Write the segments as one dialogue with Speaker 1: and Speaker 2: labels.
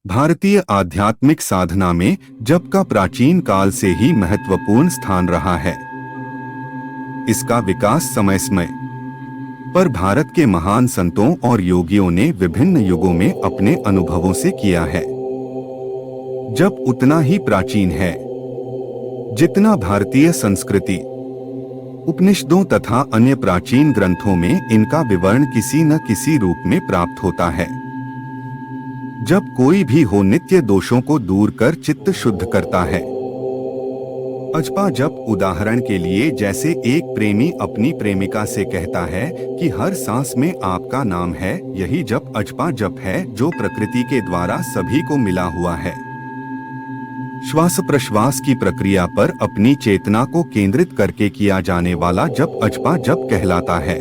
Speaker 1: भारतीय आध्यात्मिक साधना में जप का प्राचीन काल से ही महत्वपूर्ण स्थान रहा है। इसका विकास समय समय पर भारत के महान संतों और योगियों ने विभिन्न युगों में अपने अनुभवों से किया है। जप उतना ही प्राचीन है जितना भारतीय संस्कृति, उपनिषदों तथा अन्य प्राचीन ग्रंथों में इनका विवरण किसी न किसी रूप में प्राप्त होता है। जब कोई भी हो नित्य दोषों को दूर कर चित्त शुद्ध करता है। अजपा जप उदाहरण के लिए जैसे एक प्रेमी अपनी प्रेमिका से कहता है कि हर सांस में आपका नाम है, यही जप अजपा जप है जो प्रकृति के द्वारा सभी को मिला हुआ है। श्वास प्रश्वास की प्रक्रिया पर अपनी चेतना को केंद्रित करके किया जाने वाला जप अजपा जप कहलाता है।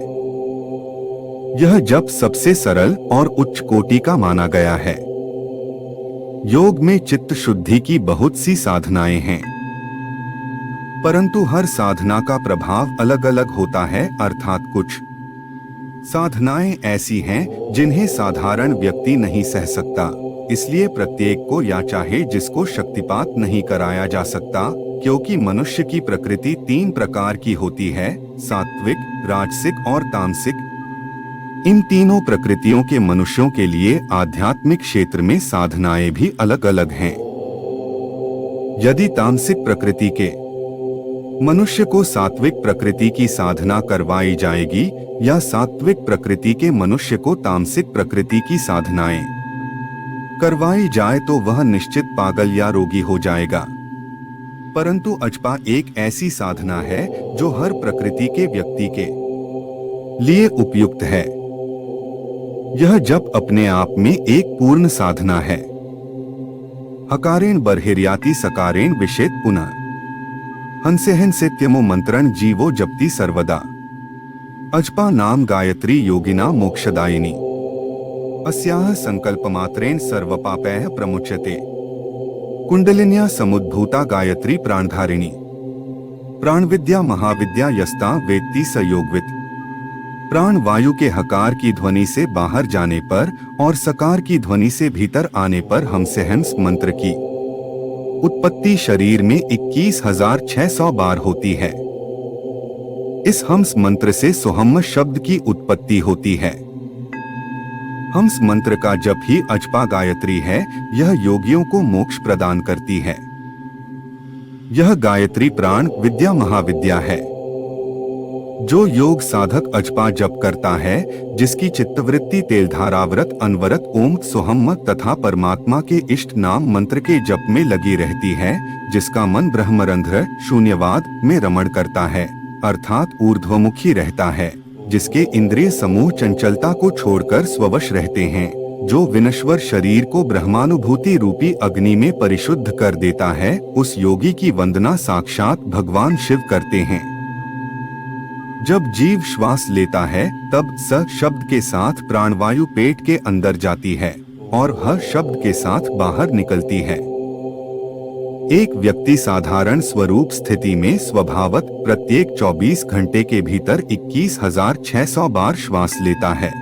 Speaker 1: यह जप सबसे सरल और उच्च कोटि का माना गया है। योग में चित्त शुद्धि की बहुत सी साधनाएं हैं, परंतु हर साधना का प्रभाव अलग अलग होता है। अर्थात कुछ साधनाएं ऐसी हैं जिन्हें साधारण व्यक्ति नहीं सह सकता, इसलिए प्रत्येक को या चाहे जिसको शक्तिपात नहीं कराया जा सकता, क्योंकि मनुष्य की प्रकृति 3 प्रकार की होती है, सात्विक, राजसिक और तामसिक। इन तीनों प्रकृतियों के मनुष्यों के लिए आध्यात्मिक क्षेत्र में साधनाएं भी अलग अलग हैं। यदि तामसिक प्रकृति के मनुष्य को सात्विक प्रकृति की साधना करवाई जाएगी या सात्विक प्रकृति के मनुष्य को तामसिक प्रकृति की साधनाएं करवाई जाए तो वह निश्चित पागल या रोगी हो जाएगा। परंतु अजपा एक ऐसी साधना है जो हर प्रकृति के व्यक्ति के लिए उपयुक्त है। यह जप अपने आप में एक पूर्ण साधना है। हकारेण बर्हिर्याति सकारेण विषेद पुनः हंसेहन सेत्यमो मंत्रण जीवो जपति सर्वदा। अजपा नाम गायत्री योगिना मोक्षदायिनी। अस्याः संकल्पमात्रेण सर्वपापैः प्रमुच्यते। कुंडलिन्या समुद्भूता गायत्री प्राणधारिणी। प्राणविद्या महाविद्या यस्ता वेत्ति स योगवित्। प्राण वायु के हकार की ध्वनि से बाहर जाने पर और सकार की ध्वनि से भीतर आने पर हमसेहंस मंत्र की उत्पत्ति शरीर में 21,600 बार होती है। इस हंस मंत्र से सोहम शब्द की उत्पत्ति होती है। हंस मंत्र का जप ही अजपा गायत्री है। यह योगियों को मोक्ष प्रदान करती है। यह गायत्री प्राण विद्या महाविद्या है। जो योग साधक अजपा जप करता है, जिसकी चित्तवृत्ति तेलधाराव्रत अनवरत ओम सोहम तथा परमात्मा के इष्ट नाम मंत्र के जप में लगी रहती है, जिसका मन ब्रह्मरंध्र शून्यवाद में रमण करता है, अर्थात ऊर्ध्वमुखी रहता है, जिसके इंद्रिय समूह चंचलता को छोड़कर स्ववश रहते हैं, जो विनश्वर शरीर को ब्रह्मानुभूति रूपी अग्नि में परिशुद्ध कर देता है, उस योगी की वंदना साक्षात भगवान शिव करते हैं। जब जीव श्वास लेता है तब स शब्द के साथ प्राणवायु पेट के अंदर जाती है और ह शब्द के साथ बाहर निकलती है। एक व्यक्ति साधारण स्वरूप स्थिति में स्वभावत प्रत्येक 24 घंटे के भीतर 21,600 बार श्वास लेता है।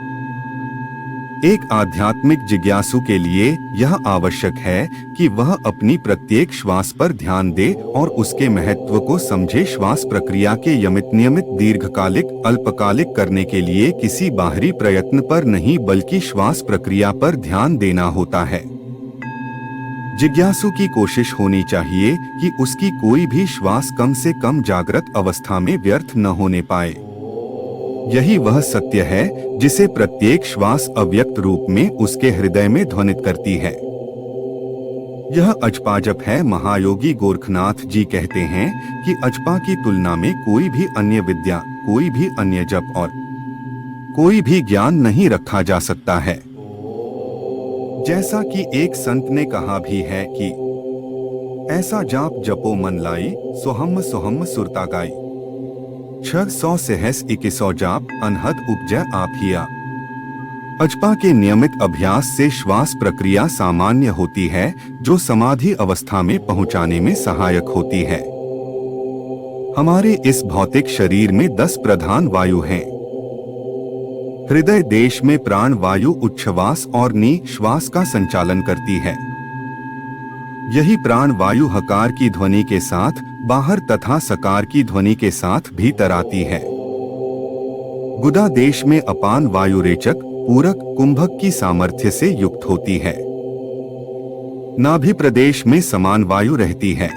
Speaker 1: एक आध्यात्मिक जिज्ञासु के लिए यह आवश्यक है कि वह अपनी प्रत्येक श्वास पर ध्यान दे और उसके महत्व को समझे। श्वास प्रक्रिया के नियमित दीर्घकालिक अल्पकालिक करने के लिए किसी बाहरी प्रयत्न पर नहीं बल्कि श्वास प्रक्रिया पर ध्यान देना होता है। जिज्ञासु की कोशिश होनी चाहिए कि उसकी कोई भी श्वास कम से कम जागृत अवस्था में व्यर्थ न होने पाए। यही वह सत्य है जिसे प्रत्येक श्वास अव्यक्त रूप में उसके हृदय में ध्वनित करती है। यह अजपा जप है। महायोगी गोरखनाथ जी कहते हैं कि अजपा की तुलना में कोई भी अन्य विद्या, कोई भी अन्य जप और कोई भी ज्ञान नहीं रखा जा सकता है। जैसा कि एक संत ने कहा भी है कि ऐसा जाप जपो मन लाई, सोहम सोहम सुरता गाई। 600 सहस 2100 जाप अनहद उपजय आफिया। अजपा के नियमित अभ्यास से श्वास प्रक्रिया सामान्य होती है, जो समाधि अवस्था में पहुंचाने में सहायक होती है। हमारे इस भौतिक शरीर में 10 प्रधान वायु हैं। हृदय देश में प्राण वायु उच्छ्वास और निश्वास का संचालन करती है। यही प्राण वायु हकार की ध्वनि के साथ बाहर तथा सकार की ध्वनि के साथ भीतर आती है। गुदा देश में अपान वायु रेचक पूरक कुंभक की सामर्थ्य से युक्त होती है। नाभि प्रदेश में समान वायु रहती है।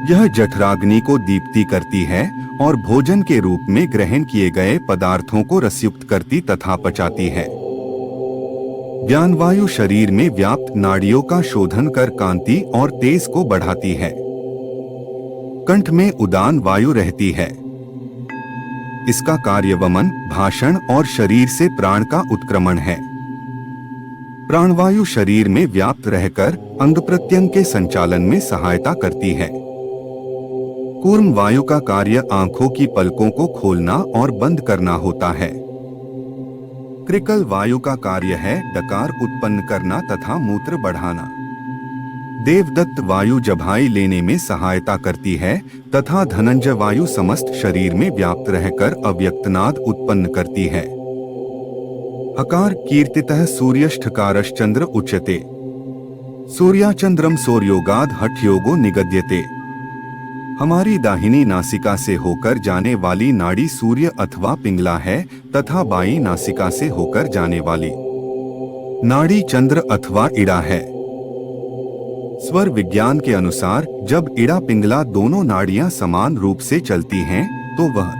Speaker 1: यह जठराग्नि को दीप्ति करती है और भोजन के रूप में ग्रहण किए गए पदार्थों को रसयुक्त करती तथा पचाती है। ज्ञानवायु शरीर में व्याप्त नाड़ियों का शोधन कर कांति और तेज को बढ़ाती है। कंठ में उदान वायु रहती है। इसका कार्य वमन, भाषण और शरीर से प्राण का उत्क्रमण है। प्राणवायु शरीर में व्याप्त रहकर अंग प्रत्यंग के संचालन में सहायता करती है। कूर्म वायु का कार्य आंखों की पलकों को खोलना और बंद करना होता है। कृकल वायु का कार्य है डकार उत्पन्न करना तथा मूत्र बढ़ाना। देवदत्त वायु जभाई लेने में सहायता करती है तथा धनंजय वायु समस्त शरीर में व्याप्त रहकर अव्यक्तनाद उत्पन्न करती है। हकार कीर्तितः सूर्यष्ठकारश्चंद्र उच्यते। सूर्याचंद्रम सूर्योगाद हठ योगो निगद्यते। हमारी दाहिनी नासिका से होकर जाने वाली नाड़ी सूर्य अथवा पिंगला है तथा बाईं नासिका से होकर जाने वाली नाड़ी चंद्र अथवा इड़ा है। स्वर विज्ञान के अनुसार जब इड़ा पिंगला दोनों नाड़ियां समान रूप से चलती हैं, तो वह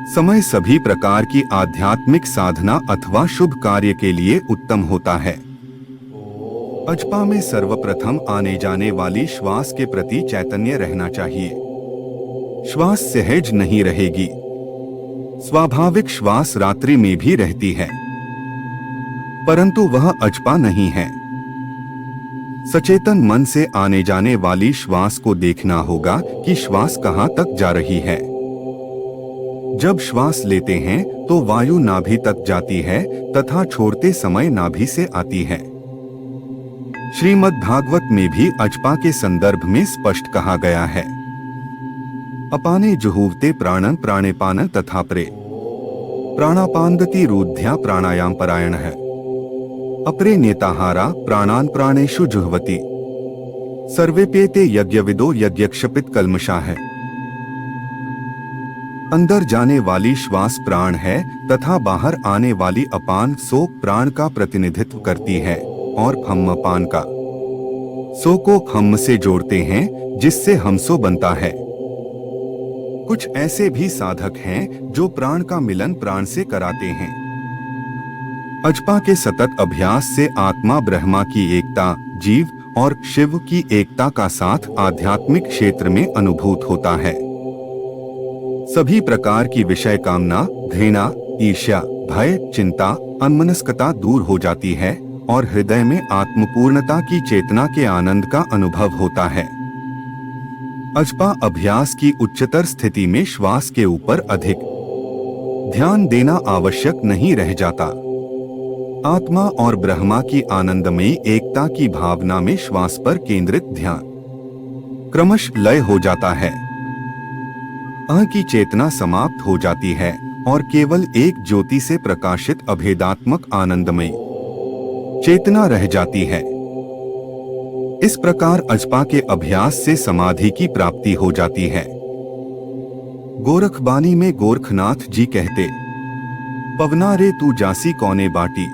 Speaker 1: समय सभी प्रकार की आध्यात्मिक साधना अथवा शुभ कार्य के लिए उत्तम होता है। अजपा में सर्वप्रथम आने जाने वाली श्वास के प्रति चैतन्य रहना चाहिए। श्वास सहज नहीं रहेगी। स्वाभाविक श्वास रात्रि में भी रहती है, परंतु वह अजपा नहीं है। सचेतन मन से आने जाने वाली श्वास को देखना होगा कि श्वास कहाँ तक जा रही है। जब श्वास लेते हैं तो वायु नाभि तक जाती है तथा छोड़ते समय नाभि से आती है। श्रीमद् भागवत में भी अजपा के संदर्भ में स्पष्ट कहा गया है। अपाने जुहूवते प्राणन प्राणेपान तथा प्रे प्राणापानगति रूद्ध्या प्राणायाम परायण है। अपरे नेताहारा प्राणान प्राणेषु जुह्वति। सर्वेप्येते यज्ञविदो यज्ञक्षपित कल्मषा है। अंदर जाने वाली श्वास प्राण है तथा बाहर आने वाली अपान सो प्राण का प्रतिनिधित्व करती है और हम्मपान का सो को हम से जोड़ते हैं जिससे हमसो बनता है। कुछ ऐसे भी साधक हैं जो प्राण का मिलन प्राण से कराते हैं। अजपा के सतत अभ्यास से आत्मा ब्रह्मा की एकता, जीव और शिव की एकता का साथ आध्यात्मिक क्षेत्र में अनुभूत होता है। सभी प्रकार की विषय कामना, घृणा, ईर्ष्या, भय, चिंता, अनमनस्कता दूर हो जाती है और हृदय में आत्मपूर्णता की चेतना के आनंद का अनुभव होता है। अजपा अभ्यास की उच्चतर स्थिति में श्वास के ऊपर अधिक ध्यान देना आवश्यक नहीं रह जाता। आत्मा और ब्रह्मा की आनंदमयी एकता की भावना में श्वास पर केंद्रित ध्यान क्रमश लय हो जाता है। अह की चेतना समाप्त हो जाती है और केवल एक ज्योति से प्रकाशित अभेदात्मक आनंदमयी चेतना रह जाती है। इस प्रकार अजपा के अभ्यास से समाधि की प्राप्ति हो जाती है। गोरखबानी में गोरखनाथ जी कहते, पवना रे तू जासी कौने बाटी,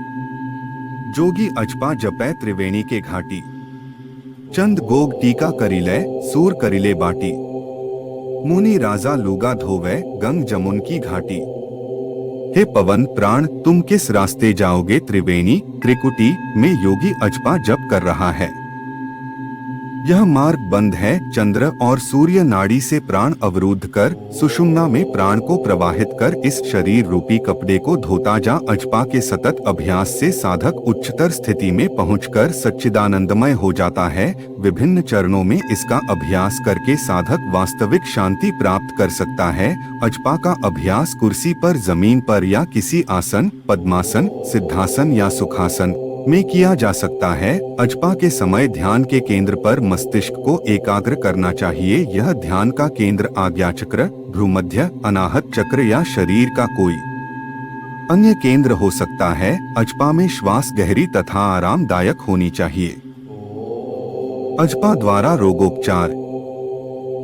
Speaker 1: जोगी अजपा जपै त्रिवेणी के घाटी। चंद गोग टीका करिले सूर करिले बाटी, मुनि राजा लूगा धोवे गंग जमुन की घाटी। हे पवन प्राण, तुम किस रास्ते जाओगे? त्रिवेणी त्रिकुटी में योगी अजपा जप कर रहा है। यह मार्ग बंद है। चंद्र और सूर्य नाड़ी से प्राण अवरुद्ध कर सुषुम्ना में प्राण को प्रवाहित कर इस शरीर रूपी कपड़े को धोता जा। अजपा के सतत अभ्यास से साधक उच्चतर स्थिति में पहुंचकर सच्चिदानंदमय हो जाता है। विभिन्न चरणों में इसका अभ्यास करके साधक वास्तविक शांति प्राप्त कर सकता है। अजपा का अभ्यास कुर्सी पर, जमीन पर या किसी आसन, पद्मासन, सिद्धासन या सुखासन में किया जा सकता है। अजपा के समय ध्यान के केंद्र पर मस्तिष्क को एकाग्र करना चाहिए। यह ध्यान का केंद्र आज्ञा चक्र, भ्रूमध्य, अनाहत चक्र या शरीर का कोई अन्य केंद्र हो सकता है अजपा में श्वास गहरी तथा आरामदायक होनी चाहिए। अजपा द्वारा रोगोपचार।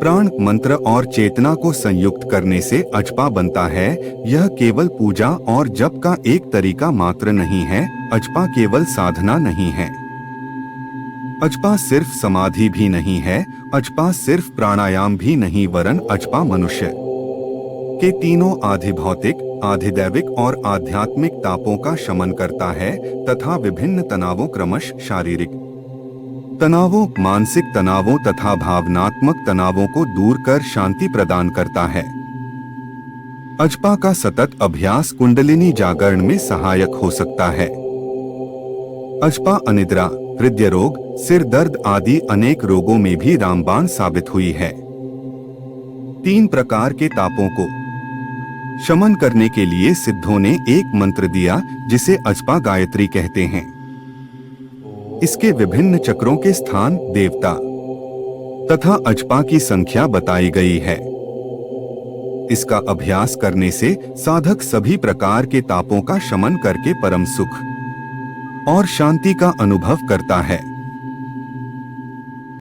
Speaker 1: प्राण मंत्र और चेतना को संयुक्त करने से अजपा बनता है। यह केवल पूजा और जप का एक तरीका मात्र नहीं है। अजपा केवल साधना नहीं है। अजपा सिर्फ समाधि भी नहीं है। अजपा सिर्फ प्राणायाम भी नहीं, वरन अजपा मनुष्य के तीनों आधिभौतिक, आधिदैविक और आध्यात्मिक तापों का शमन करता है तथा विभिन्न तनावों, क्रमशः शारीरिक तनावों, मानसिक तनावों तथा भावनात्मक तनावों को दूर कर शांति प्रदान करता है। अजपा का सतत अभ्यास कुंडलिनी जागरण में सहायक हो सकता है। अजपा अनिद्रा, हृदय रोग, सिर दर्द आदि अनेक रोगों में भी रामबाण साबित हुई है। 3 प्रकार के तापों को शमन करने के लिए सिद्धों ने एक मंत्र दिया जिसे अजपा गायत्री कहते हैं। इसके विभिन्न चक्रों के स्थान, देवता तथा अजपा की संख्या बताई गई है। इसका अभ्यास करने से साधक सभी प्रकार के तापों का शमन करके परम सुख और शांति का अनुभव करता है।